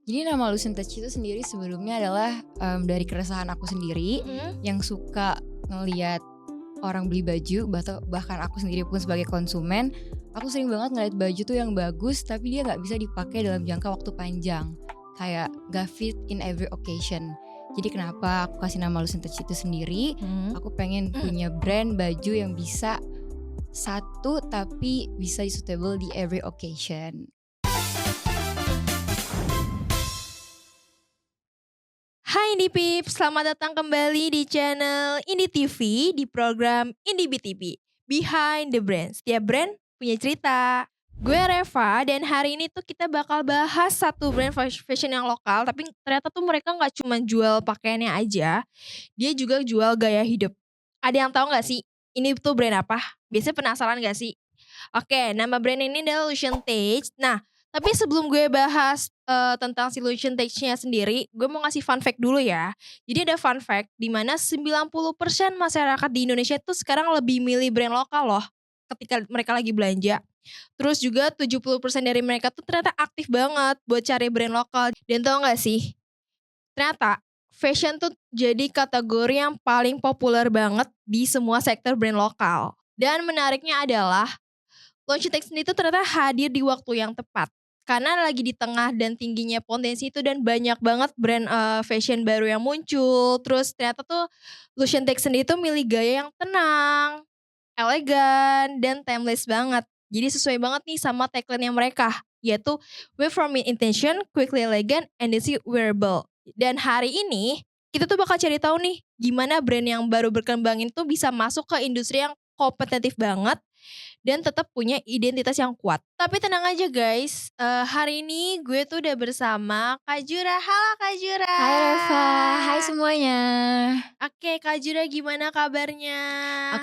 Jadi nama Lucien Touch itu sendiri sebelumnya adalah, dari keresahan aku sendiri Mhm. yang suka ngelihat orang beli baju bahkan aku sendiri pun sebagai konsumen, aku sering banget ngeliat baju tuh yang bagus tapi dia nggak bisa dipakai dalam jangka waktu panjang, kayak nggak fit in every occasion. Jadi kenapa aku kasih nama Lucien Touch itu sendiri, Mhm. aku pengen punya brand baju yang bisa satu tapi bisa suitable di every occasion. Hai Indie Pips, selamat datang kembali di channel Indie TV di program Indie BTV, Behind the Brand. Setiap brand punya cerita. Gue Reva dan hari ini tuh kita bakal bahas satu brand fashion yang lokal, tapi ternyata tuh mereka nggak cuma jual pakaiannya aja, dia juga jual gaya hidup. Ada yang tahu nggak sih ini tuh brand apa? Biasanya penasaran nggak sih? Oke, nama brand ini adalah Lucian Tage. Nah, tapi sebelum gue bahas, tentang si Lucian Tage-nya sendiri, gue mau ngasih fun fact dulu ya. Jadi ada fun fact di mana 90% masyarakat di Indonesia tuh sekarang lebih milih brand lokal loh, ketika mereka lagi belanja. Terus juga 70% dari mereka tuh ternyata aktif banget buat cari brand lokal. Dan tau gak sih, ternyata fashion tuh jadi kategori yang paling populer banget di semua sektor brand lokal. Dan menariknya adalah Logitech sendiri itu ternyata hadir di waktu yang tepat. Karena lagi di tengah dan tingginya potensi itu dan banyak banget brand, fashion baru yang muncul. Terus ternyata tuh Logitech sendiri tuh milih gaya yang tenang, elegan, dan timeless banget. Jadi sesuai banget nih sama tagline-nya mereka, yaitu "We from intention, quickly elegant, and easy wearable." Dan hari ini kita tuh bakal cari tahu nih gimana brand yang baru berkembang itu bisa masuk ke industri yang kompetitif banget dan tetap punya identitas yang kuat. Tapi tenang aja guys, hari ini gue tuh udah bersama Kak Jura. Halo Kak Jura. Hai Reva, hai semuanya. Oke Kak Jura, gimana kabarnya?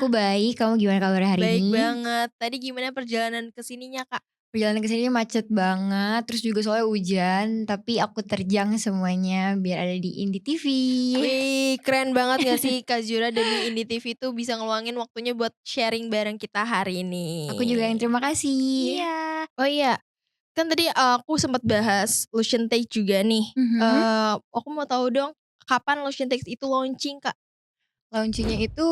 Aku baik, kamu gimana kabarnya hari Baik ini? banget. Tadi gimana perjalanan ke sininya Kak? Perjalanan ke sini macet banget, terus juga soalnya hujan, tapi aku terjang semuanya biar ada di Indie TV. Wih, keren banget gak sih Kak Jura demi Indie TV tuh bisa ngeluangin waktunya buat sharing bareng kita hari ini. Aku juga yang terima kasih. Iya. Oh iya, kan tadi aku sempat bahas Lotion Take juga nih. Mhm. Aku mau tahu dong kapan Lotion Take itu launching Kak? Launching-nya itu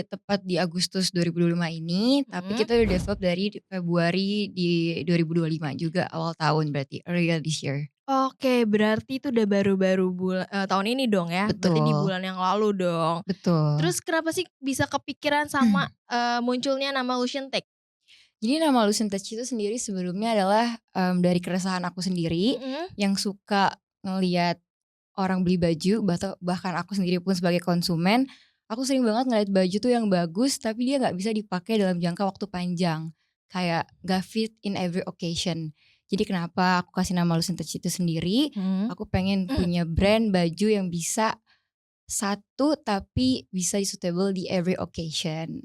tepat di Agustus 2025 ini, tapi Mhm. kita udah develop dari Februari di 2025 juga, awal tahun berarti, earlier this year. Oke, berarti itu udah baru-baru tahun ini dong ya? Berarti di Betul, bulan yang lalu dong. betul. Terus kenapa sih bisa kepikiran sama, munculnya nama Lotion Take? Jadi nama Lucien Touch itu sendiri sebelumnya adalah, dari keresahan aku sendiri Mhm. yang suka ngelihat orang beli baju bahkan aku sendiri pun sebagai konsumen, aku sering banget ngeliat baju tuh yang bagus tapi dia nggak bisa dipakai dalam jangka waktu panjang, kayak nggak fit in every occasion. Jadi kenapa aku kasih nama Lucien Touch itu sendiri, Mhm. aku pengen punya brand baju yang bisa satu tapi bisa suitable di every occasion.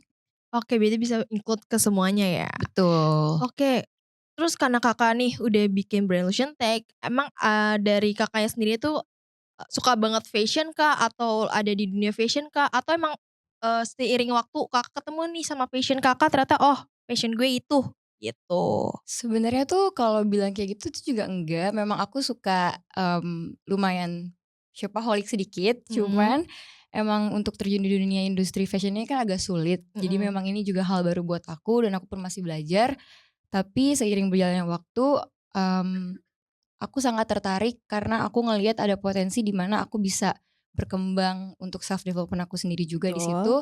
Oke, berarti bisa include ke semuanya ya? Betul. Oke, terus karena Kakak nih udah bikin brand Lotion Take, emang, dari Kakaknya sendiri tuh, suka banget fashion kah? Atau ada di dunia fashion kah? Atau emang, seiring waktu Kakak ketemu nih sama passion Kakak ternyata, "Oh, passion gue itu," gitu? Sebenarnya tuh kalau bilang kayak gitu tuh juga enggak, memang aku suka, lumayan shopaholic sedikit, Mhm. cuman emang untuk terjun di dunia industri fashion ini kan agak sulit. Jadi Mhm. memang ini juga hal baru buat aku dan aku pun masih belajar, tapi seiring berjalannya waktu, mmm, aku sangat tertarik karena aku ngelihat ada potensi di mana aku bisa berkembang untuk self development aku sendiri juga di Betul. situ,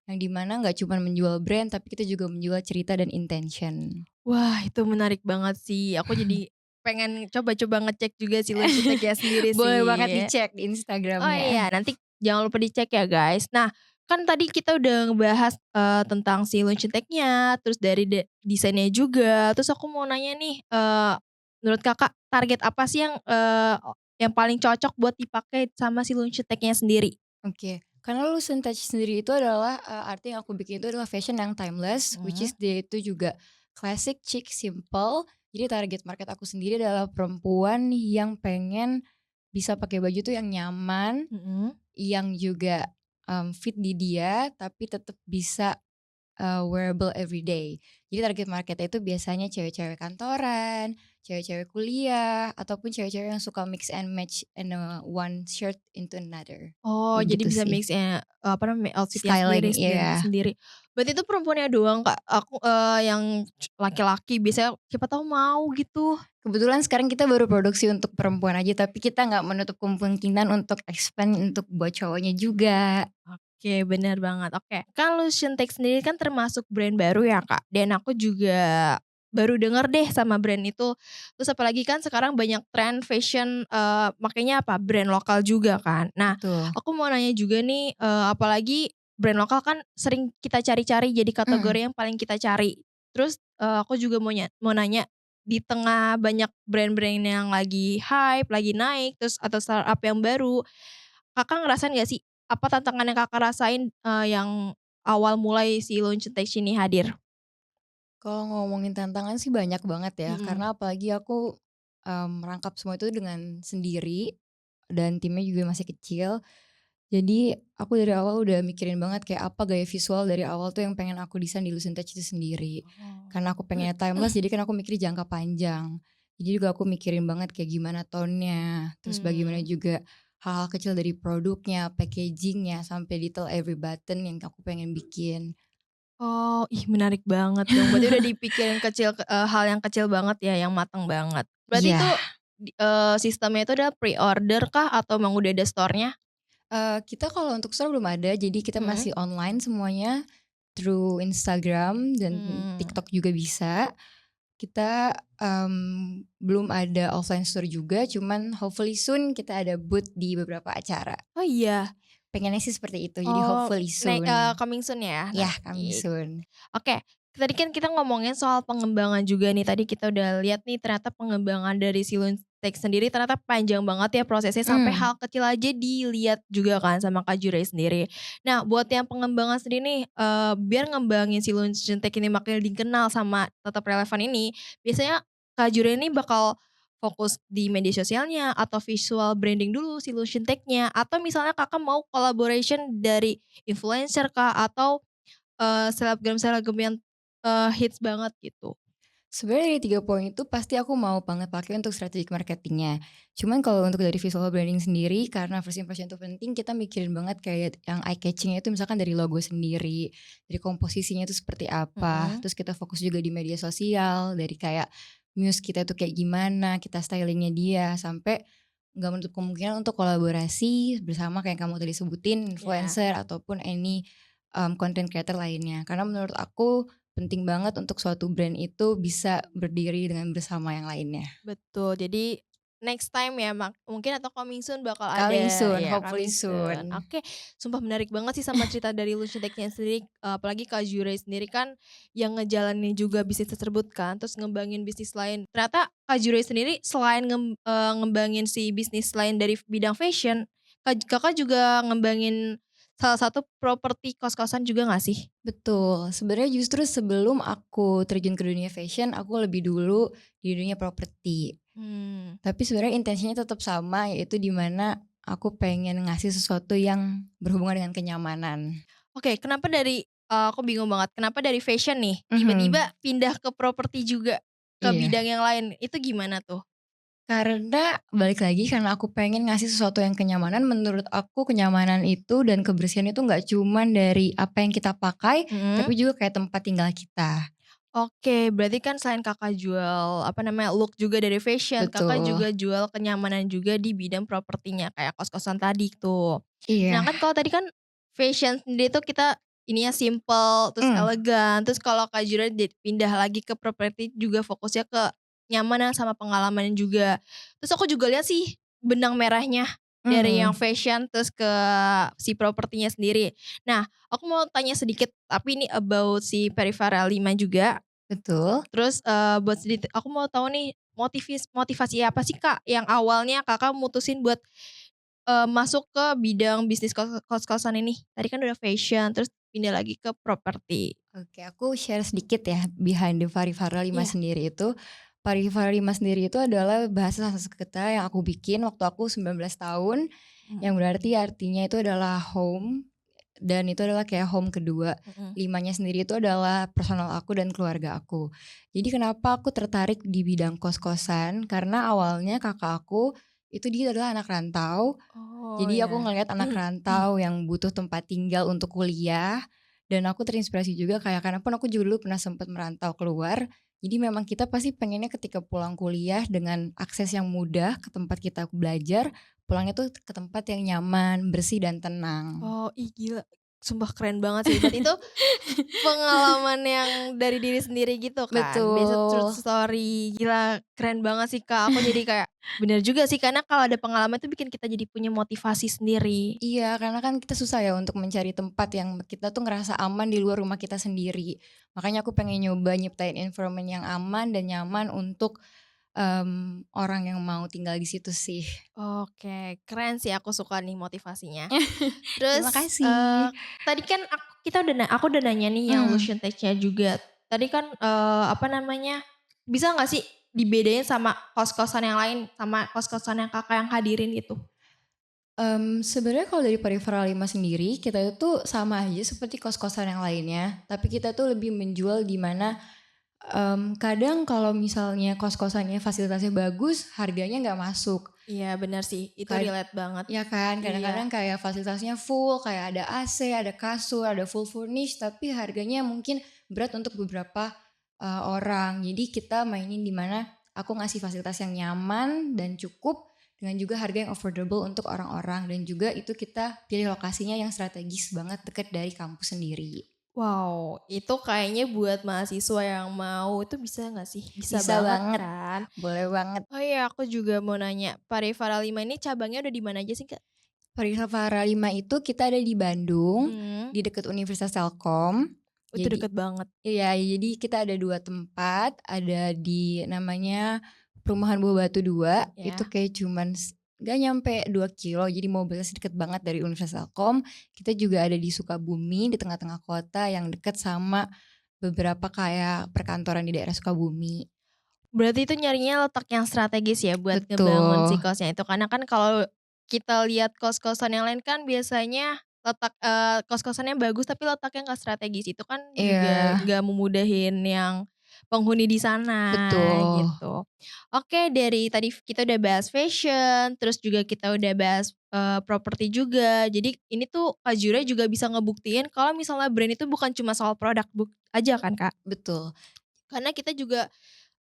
yang di mana nggak cuman menjual brand, tapi kita juga menjual cerita dan intention. Wah, itu menarik banget sih. Aku jadi pengen coba-coba ngecek juga si Lotion Take-nya sendiri Boleh sih. banget dicek di Oh iya, Instagram-nya. nanti jangan lupa dicek ya guys. Nah, kan tadi kita udah ngebahas, tentang si launching tag-nya, terus dari desainnya juga. Terus aku mau nanya nih, menurut Kakak target apa sih yang paling cocok buat dipakai sama si launching tag-nya sendiri? Oke, karena Lulusan Touch sendiri itu adalah, arti yang aku bikin itu adalah fashion yang timeless, which Mhm. is dia itu juga classic, chic, simple. Jadi target market aku sendiri adalah perempuan yang pengen bisa pakai baju tuh yang nyaman, Mhm. yang juga, fit di dia, tapi tetap bisa wearable everyday. Jadi target marketnya itu biasanya cewek-cewek kantoran, cewek-cewek kuliah ataupun cewek-cewek yang suka mix and match in one shirt into another. Oh, Kayak jadi gitu bisa sih. mix apa namanya, outfit-nya sendiri Styling, sendiri iya. sendiri. Berarti itu perempuannya doang, Kak? Yang laki-laki biasanya siapa tahu mau gitu. Kebetulan sekarang kita baru produksi untuk perempuan aja, tapi kita nggak menutup kemungkinan untuk expand untuk buat cowoknya juga. Oke, benar banget. Oke, kan Lotion Tech sendiri kan termasuk brand baru ya, Kak, dan aku juga baru denger deh sama brand itu. Terus apalagi kan sekarang banyak tren fashion, makanya apa, brand lokal juga kan. Nah, Betul. aku mau nanya juga nih, apalagi brand lokal kan sering kita cari-cari jadi Mhm. kategori yang paling kita cari. Terus, aku juga mau nanya, di tengah banyak brand-brand yang lagi hype, lagi naik, terus atau startup yang baru, Kakak ngerasain nggak sih, apa tantangan yang Kakak rasain, yang awal mulai si Lonceng Tech ini hadir? Kalau ngomongin tantangan sih banyak banget ya, Mhm. karena apalagi aku, merangkap semua itu dengan sendiri dan timnya juga masih kecil. Jadi aku dari awal udah mikirin banget kayak apa gaya visual dari awal tuh yang pengen aku desain di Lucentage itu sendiri. Oh. Karena aku pengennya timeless jadi kan aku mikir jangka panjang. Jadi juga aku mikirin banget kayak gimana tone-nya, terus bagaimana Mmm. juga hal-hal kecil dari produknya, packaging-nya, sampai detail every button yang aku pengen bikin. Oh, ih menarik banget dong, berarti udah dipikirin kecil, hal yang kecil banget ya, yang mateng banget. Berarti Iya, itu sistemnya itu adalah pre-order kah atau emang udah ada store-nya? kita kalau untuk store belum ada, jadi kita Mhm. masih online semuanya through Instagram dan Mmm. TikTok juga bisa. Kita, belum ada offline store juga, cuman hopefully soon kita ada booth di beberapa acara. Oh iya? Pengennya sih seperti itu, jadi Oh, hopefully soon. coming soon ya Ya, coming nanti. soon. Oke, tadi kan kita ngomongin soal pengembangan juga nih, tadi kita udah lihat nih ternyata pengembangan dari si Luntek sendiri ternyata panjang banget ya prosesnya sampai Mmm, hal kecil aja dilihat juga kan sama Kak Jure sendiri. Nah, buat yang pengembangan sendiri nih, biar ngembangin si Luntek ini makin dikenal sama tetap relevan ini, biasanya Kak Jure ini bakal fokus di media sosialnya atau visual branding dulu si Luntek-nya atau misalnya Kakak mau collaboration dari influencer kah atau selebgram-selebgram yang, hits banget gitu. sebenarnya dari 3 poin itu pasti aku mau banget pakai untuk strategic marketing-nya. Cuman kalau untuk dari visual branding sendiri, karena first impression itu penting, kita mikirin banget kayak yang eye catching-nya itu misalkan dari logo sendiri, dari komposisinya itu seperti apa, Mhm. terus kita fokus juga di media sosial, dari kayak muse kita tuh kayak gimana, kita stylingnya dia, sampai nggak menutup kemungkinan untuk kolaborasi bersama kayak yang kamu tadi sebutin, Iya, influencer ataupun any, content creator lainnya. Karena menurut aku penting banget untuk suatu brand itu bisa berdiri dengan bersama yang lainnya. betul. Jadi next time ya mungkin atau coming soon bakal Coming ada soon, ya hopefully coming soon. soon. Oke, sumpah menarik banget sih sama cerita dari Lucidek-nya sendiri, apalagi Kak Jure sendiri kan yang ngejalanin juga bisnis tersebut kan, terus ngembangin bisnis lain. Ternyata Kak Jure sendiri selain ngembangin si bisnis lain dari bidang fashion, Kakak juga ngembangin salah satu properti kos-kosan juga nggak sih? Betul, sebenarnya justru sebelum aku terjun ke dunia fashion, aku lebih dulu di dunia properti. Mmm. Tapi sebenarnya intensinya tetap sama, yaitu di mana aku pengen ngasih sesuatu yang berhubungan dengan kenyamanan. Oke, kenapa dari aku bingung banget, kenapa dari fashion nih, Mhm, tiba-tiba pindah ke properti juga, ke iya. bidang yang lain, itu gimana tuh? Karena balik lagi karena aku pengen ngasih sesuatu yang kenyamanan, menurut aku kenyamanan itu dan kebersihan itu nggak cuman dari apa yang kita pakai, Mhm. tapi juga kayak tempat tinggal kita. Oke, berarti kan selain Kakak jual, apa namanya, look juga dari fashion, Kakak Betul. juga jual kenyamanan juga di bidang propertinya, kayak kos-kosan tadi tuh. Nah Iya, kan kalau tadi kan fashion sendiri tuh kita ininya simple, terus mmm, elegan, terus kalau Kak Jura pindah lagi ke properti juga fokusnya ke nyamanan sama pengalaman juga. Terus aku juga lihat sih benang merahnya dari yang mhm, fashion terus ke si propertinya sendiri. Nah, aku mau tanya sedikit tapi ini about si Peripheral 5 juga. betul. Terus, buat aku mau tahu nih motivasi apa sih Kak yang awalnya Kakak mutusin buat masuk ke bidang bisnis kos-kosan ini. Tadi kan udah fashion, terus pindah lagi ke properti. Oke, aku share sedikit ya behind the Parivara 5 Iya. sendiri itu. Parivara 5 sendiri itu adalah bahasa Sanskerta yang aku bikin waktu aku 19 tahun, yang Mhm. berarti artinya itu adalah home. dan itu adalah kayak home kedua. Mhm. 5-nya sendiri itu adalah personal aku dan keluarga aku. Jadi kenapa aku tertarik di bidang kos-kosan, karena awalnya kakak aku itu dia adalah anak rantau. Oh Jadi aku ya. ngelihat anak rantau yang butuh tempat tinggal untuk kuliah, dan aku terinspirasi juga kayak karena pun aku juga dulu pernah sempat merantau keluar. Jadi memang kita pasti pengennya ketika pulang kuliah dengan akses yang mudah ke tempat kita belajar, pulangnya tuh ke tempat yang nyaman, bersih dan tenang. Oh, ih gila, sumpah keren banget sih. Berarti itu pengalaman yang dari diri sendiri gitu kan, based true Betul. story. Gila, keren banget sih, Kak. Aku jadi kayak bener juga sih, karena kalau ada pengalaman itu bikin kita jadi punya motivasi sendiri. Iya, karena kan kita susah ya untuk mencari tempat yang kita tuh ngerasa aman di luar rumah kita sendiri. Makanya aku pengen nyoba nyiptain environment yang aman dan nyaman untuk orang yang mau tinggal di situ sih. Oke, keren sih, aku suka nih motivasinya. Terima Terus, kasih. tadi kan aku udah nanya nih yang Mmm, Lucian Tech-nya juga. Tadi kan, apa namanya, bisa nggak sih dibedain sama kos-kosan yang lain, sama kos-kosan yang Kakak yang hadirin gitu? Sebenarnya kalau dari Peripheral 5 sendiri, kita itu sama aja seperti kos-kosan yang lainnya, tapi kita tuh lebih menjual di mana, kadang kalau misalnya kos-kosannya fasilitasnya bagus, harganya nggak masuk. Iya bener sih, itu Kad relate banget. Ya kan, Iya. kadang-kadang kayak fasilitasnya full, kayak ada AC, ada kasur, ada full furnish, tapi harganya mungkin berat untuk beberapa, orang. Jadi kita mainin di mana aku ngasih fasilitas yang nyaman dan cukup, dengan juga harga yang affordable untuk orang-orang, dan juga itu kita pilih lokasinya yang strategis banget deket dari kampus sendiri. Wow, itu kayaknya buat mahasiswa yang mau itu bisa nggak sih? Bisa Bisa banget banget, kan? boleh banget. Oh iya, aku juga mau nanya, Parifara 5 ini cabangnya udah di mana aja sih, Kak? Parisavara 5 itu kita ada di Bandung, Mhm. di dekat Universitas Telkom. Itu Jadi deket banget. iya, jadi kita ada 2 tempat, ada di namanya Perumahan Buah Batu 2, itu Ya. kayak cuman nggak nyampe 2 kilo, jadi mobilnya deket banget dari Universitas Telkom. Kita juga ada di Sukabumi, di tengah-tengah kota yang deket sama beberapa kayak perkantoran di daerah Sukabumi. Berarti itu nyarinya letak yang strategis ya buat ngebangun si Betul, kosnya itu, karena kan kalau kita lihat kos-kosan yang lain kan biasanya letak kos-kosannya bagus tapi letaknya nggak strategis, itu kan juga iya, nggak memudahin yang penghuni di sana betul, gitu. Oke, dari tadi kita udah bahas fashion, terus juga kita udah bahas, properti juga. Jadi ini tuh Kak Jura juga bisa ngebuktiin kalau misalnya brand itu bukan cuma soal produk aja kan, Kak? betul. Karena kita juga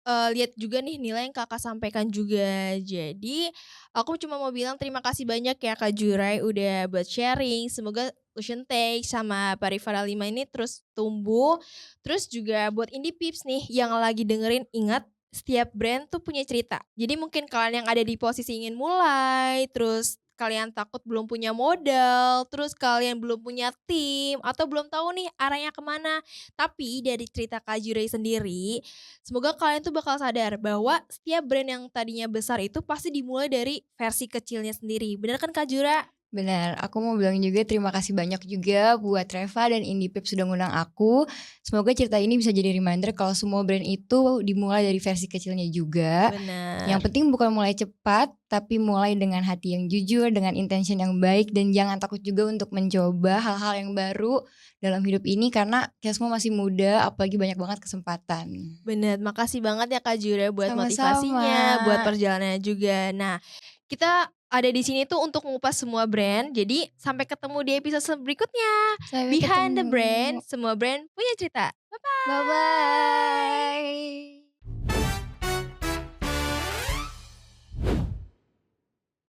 lihat juga nih nilai yang Kakak sampaikan juga. Jadi, aku cuma mau bilang terima kasih banyak ya Kak Jurai udah buat sharing. Semoga Ocean Take sama Parifara 5 ini terus tumbuh. Terus juga buat Indie Peeps nih yang lagi dengerin, ingat setiap brand tuh punya cerita. Jadi mungkin kalian yang ada di posisi ingin mulai, terus kalian takut belum punya modal, terus kalian belum punya tim, atau belum tahu nih arahnya kemana. Tapi dari cerita Kak Jurai sendiri, semoga kalian tuh bakal sadar bahwa setiap brand yang tadinya besar itu pasti dimulai dari versi kecilnya sendiri. Bener kan Kak Jura? Benar, aku mau bilang juga terima kasih banyak juga buat Reva dan Indie Peeps sudah ngundang aku. Semoga cerita ini bisa jadi reminder kalau semua brand itu dimulai dari versi kecilnya juga. Yang Bener. penting bukan mulai cepat, tapi mulai dengan hati yang jujur, dengan intention yang baik, dan jangan takut juga untuk mencoba hal-hal yang baru dalam hidup ini karena kita semua masih muda, apalagi banyak banget kesempatan. Bener, makasih banget ya Kak Jura buat Sama-sama. motivasinya, buat perjalanannya juga. Nah, kita ada di sini tuh untuk mengupas semua brand. Jadi sampai ketemu di episode berikutnya. Sampai Behind the ketemu. brand, semua brand punya cerita. Bye Bye. bye.